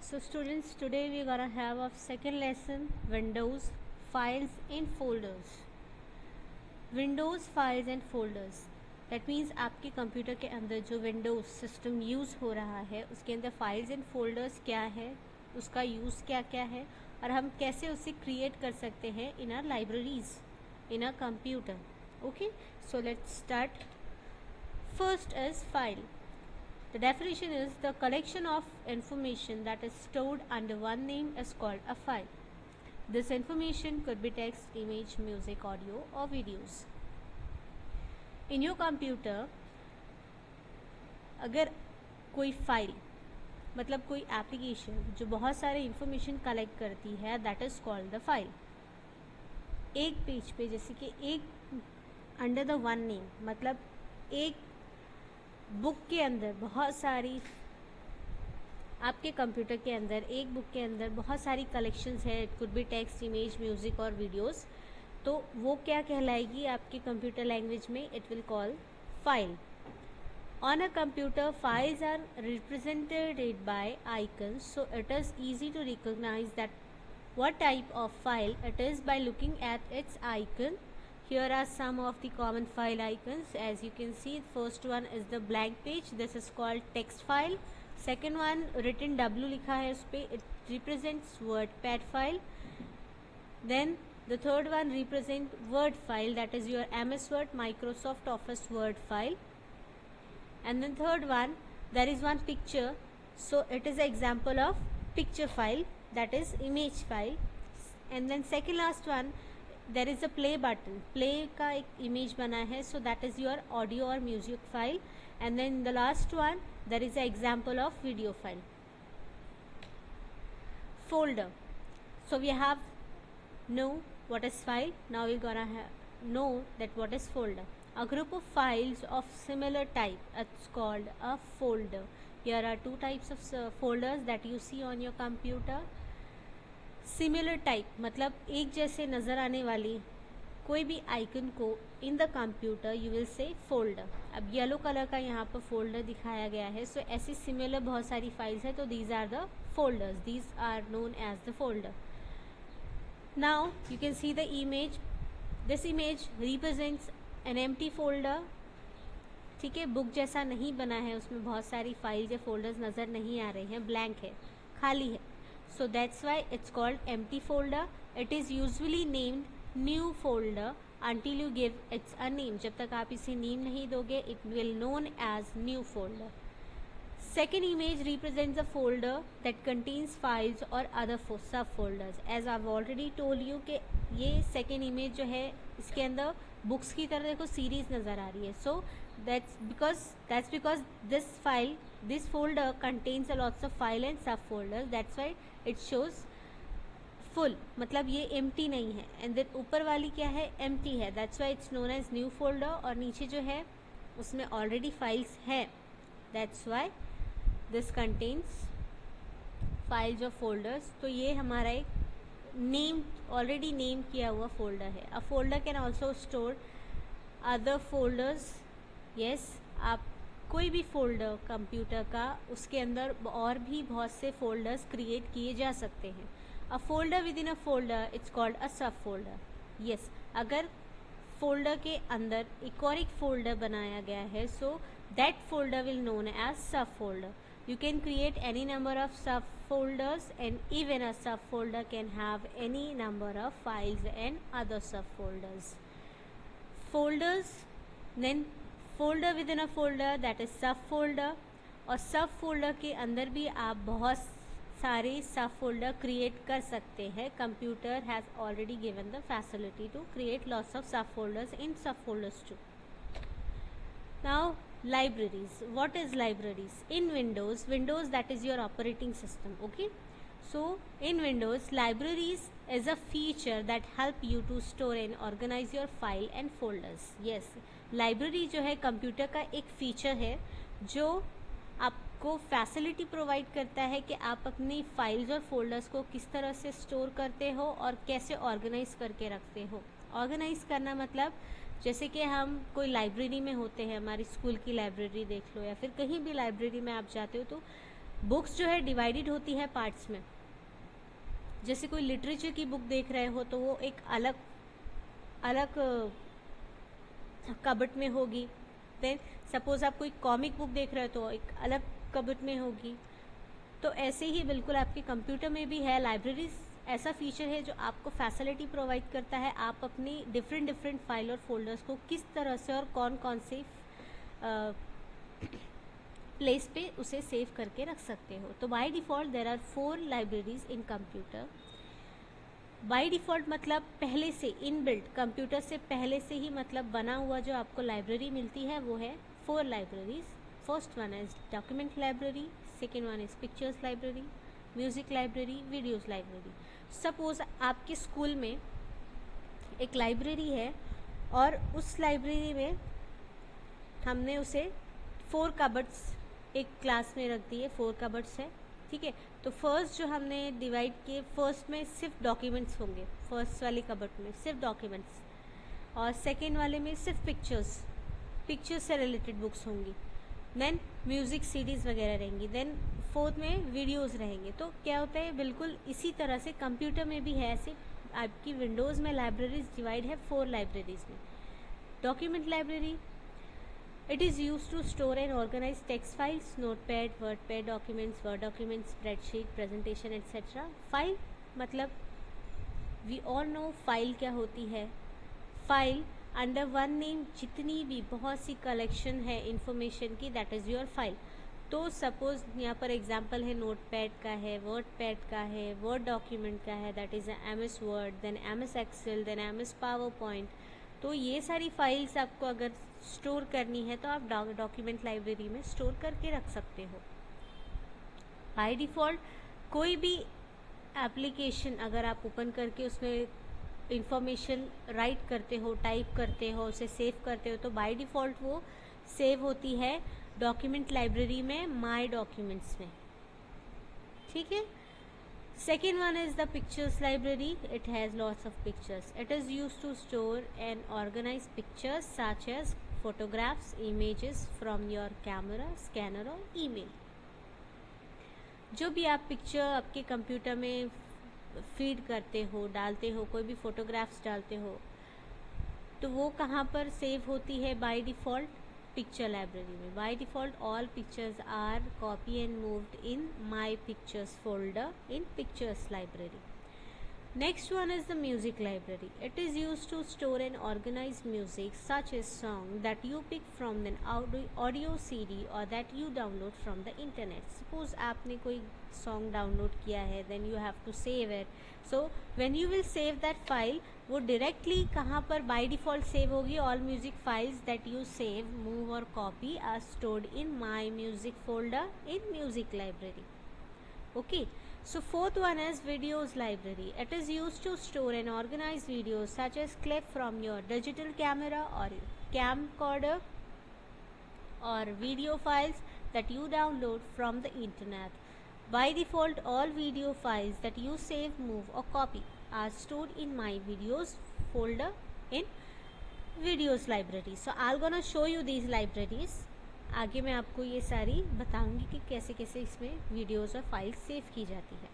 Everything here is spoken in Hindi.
So students, today we're gonna have a second lesson, Windows, files and folders. Windows, files and folders. That means आपके कंप्यूटर के अंदर जो विंडोज़ सिस्टम यूज़ हो रहा है उसके अंदर फाइल्स एंड फोल्डर्स क्या है, उसका यूज़ क्या क्या है और हम कैसे उसे क्रिएट कर सकते हैं इन are libraries, in are computer. Okay, so let's start. First is file. The definition is the collection of information that is stored under one name is called a file. This information could be text, image, music, audio or videos. In your computer, अगर कोई फाइल मतलब कोई एप्लीकेशन जो बहुत सारे इंफॉर्मेशन कलेक्ट करती है, that is called the file. एक पेज पे जैसे कि एक अंडर द वन नेम मतलब एक बुक के अंदर बहुत सारी, आपके कंप्यूटर के अंदर एक बुक के अंदर बहुत सारी कलेक्शंस है. It could be text, image, music और वीडियोस. तो वो क्या कहलाएगी आपकी कंप्यूटर लैंग्वेज में? It will call file. On a computer files are represented by icons, so it is easy to recognise that what type of file it is by looking at its icon. Here are some of the common file icons. As you can see, first one is the blank page. This is called text file. Second one written W लिखा है उस पे, it represents WordPad file. Then the third one represent Word file, that is your MS Word, Microsoft Office Word file. And then third one, there is one picture, so it is an example of picture file, that is image file. And then second last one, there is a play button, play का एक image बना है, so that is your audio or music file. And then the last one, there is an example of video file. Folder. So we have know what is file. Now we're gonna know that what is folder. A group of files of similar type, it's called a folder. Here are two types of folders that you see on your computer. Similar type मतलब एक जैसे नज़र आने वाली कोई भी आइकन को in the computer you will say folder. अब येलो कलर का यहाँ पर फोल्डर दिखाया गया है, सो ऐसी सिमिलर बहुत सारी फाइल्स है, तो these are the folders, these are known as the folder. Now you can see the image. This image represents an empty folder. ठीक है, बुक जैसा नहीं बना है, उसमें बहुत सारी फाइल्स या फोल्डर्स नज़र नहीं आ रहे हैं, ब्लैंक है, खाली है. So that's why it's called empty folder. It is usually named new folder until you give it a name. जब तक आप इसे नेम नहीं दोगे, it will known as new folder. Second image represents a folder that contains files or other subfolders. As I've already told you कि ये second image जो है इसके अंदर बुक्स की तरह देखो सीरीज नज़र आ रही है. So that's because this folder contains a lots of file and subfolders. That's why it shows full, मतलब ये empty नहीं है. And then ऊपर वाली क्या है? empty है. That's why it's known as new folder. और नीचे जो है उसमें already files है. That's why this contains files और folders. तो ये हमारा एक ऑलरेडी नेम किया हुआ फोल्डर है. A folder can also store other folders. Yes, आप कोई भी फोल्डर कंप्यूटर का, उसके अंदर और भी बहुत से फोल्डर्स क्रिएट किए जा सकते हैं. A folder with in a folder it's called a सब फोल्डर. यस, अगर फोल्डर के अंदर एक और एक फोल्डर बनाया गया है, so that folder will known as sub folder. You can create any number of subfolders, and even a subfolder can have any number of files and other subfolders. Folders, then folder within a folder, that is subfolder. और subfolder के अंदर भी आप बहुत सारे subfolder create कर सकते हैं. Computer has already given the facility to create lots of subfolders in subfolders too. Now libraries. What is libraries? In Windows, that is your operating system. Okay, so in Windows, libraries is a feature that help you to store and organize your file and folders. Yes, library जो है कंप्यूटर का एक फीचर है जो आपको फैसिलिटी प्रोवाइड करता है कि आप अपनी फाइल्स और फोल्डर्स को किस तरह से स्टोर करते हो और कैसे ऑर्गेनाइज करके रखते हो. ऑर्गेनाइज करना मतलब जैसे कि हम कोई लाइब्रेरी में होते हैं, हमारी स्कूल की लाइब्रेरी देख लो या फिर कहीं भी लाइब्रेरी में आप जाते हो, तो बुक्स जो है डिवाइडेड होती है पार्ट्स में। जैसे कोई लिटरेचर की बुक देख रहे हो तो वो एक अलग अलग कबट में होगी। देन सपोज आप कोई कॉमिक बुक देख रहे हो तो एक अलग कबट में होगी। तो ऐसे ही बिल्कुल आपके कंप्यूटर में भी है। लाइब्रेरीज ऐसा फीचर है जो आपको फैसिलिटी प्रोवाइड करता है आप अपनी डिफरेंट फाइल और फोल्डर्स को किस तरह से और कौन कौन से प्लेस पे उसे सेव करके रख सकते हो। तो by default there are 4 libraries in computer. By default मतलब पहले से इनबिल्ट, कंप्यूटर से पहले से ही मतलब बना हुआ जो आपको लाइब्रेरी मिलती है वो है 4 libraries. First one is document library, second one is pictures library, music library, videos library. Suppose आपके स्कूल में एक लाइब्रेरी है और उस लाइब्रेरी में हमने उसे 4 कबर्ड्स एक क्लास में रख दिए, 4 कबर्ड्स है, ठीक है। तो फर्स्ट जो हमने डिवाइड किए, फर्स्ट में सिर्फ डॉक्यूमेंट्स होंगे, फर्स्ट वाली कबर्ड में सिर्फ डॉक्यूमेंट्स, और सेकेंड वाले में सिर्फ पिक्चर्स से रिलेटेड बुक्स होंगी। देन म्यूज़िक सीडीज़ वगैरह रहेंगी। देन फोर्थ में वीडियोज़ रहेंगे। तो क्या होता है बिल्कुल इसी तरह से कंप्यूटर में भी है ऐसे। आपकी विंडोज़ में लाइब्रेरीज डिवाइड है 4 लाइब्रेरीज में। Document library, it is used to store and organize text files, notepad, wordpad documents, word documents, spreadsheet, presentation etc. File मतलब we all know फाइल क्या होती है। फाइल अंडर वन नेम जितनी भी बहुत सी कलेक्शन है इंफॉर्मेशन की, दैट इज़ योर फाइल। तो सपोज यहाँ पर एग्जांपल है नोटपैड का है, वर्डपैड का है, वर्ड डॉक्यूमेंट का है, that is MS Word, then MS Excel, then MS PowerPoint. तो ये सारी फाइल्स आपको अगर स्टोर करनी है तो आप डॉक्यूमेंट लाइब्रेरी में स्टोर करके रख सकते हो। बाय डिफ़ॉल्ट कोई भी एप्लीकेशन अगर आप ओपन करके उसमें इंफॉर्मेशन राइट करते हो, टाइप करते हो, उसे सेव करते हो, तो बाय डिफ़ॉल्ट वो सेव होती है डॉक्यूमेंट लाइब्रेरी में, माय डॉक्यूमेंट्स में, ठीक है। Second one is the pictures library. It has lots of pictures. It is used to store and organize pictures such as photographs, images from your camera, scanner or email. जो भी आप पिक्चर आपके कंप्यूटर में फीड करते हो, डालते हो, कोई भी फोटोग्राफ्स डालते हो, तो वो कहाँ पर सेव होती है बाय डिफ़ॉल्ट? पिक्चर लाइब्रेरी में। By default all pictures are copy and moved in my pictures folder in pictures library. Next one is the music library. It is used to store and organize music such as song that you pick from an audio CD or that you download from the internet. Suppose आपने कोई song download किया है, then you have to save it. So when you will save that file, वो directly कहाँ पर by default save होगी? All music files that you save, move or copy are stored in my music folder in music library. Okay. So fourth one is videos library. It is used to store and organize videos such as clip from your digital camera or camcorder or video files that you download from the internet. By default, all video files that you save, move or copy are stored in my videos folder in videos library. So I'm gonna show you these libraries. आगे मैं आपको ये सारी बताऊंगी कि कैसे कैसे इसमें वीडियोस और फाइल्स सेव की जाती है।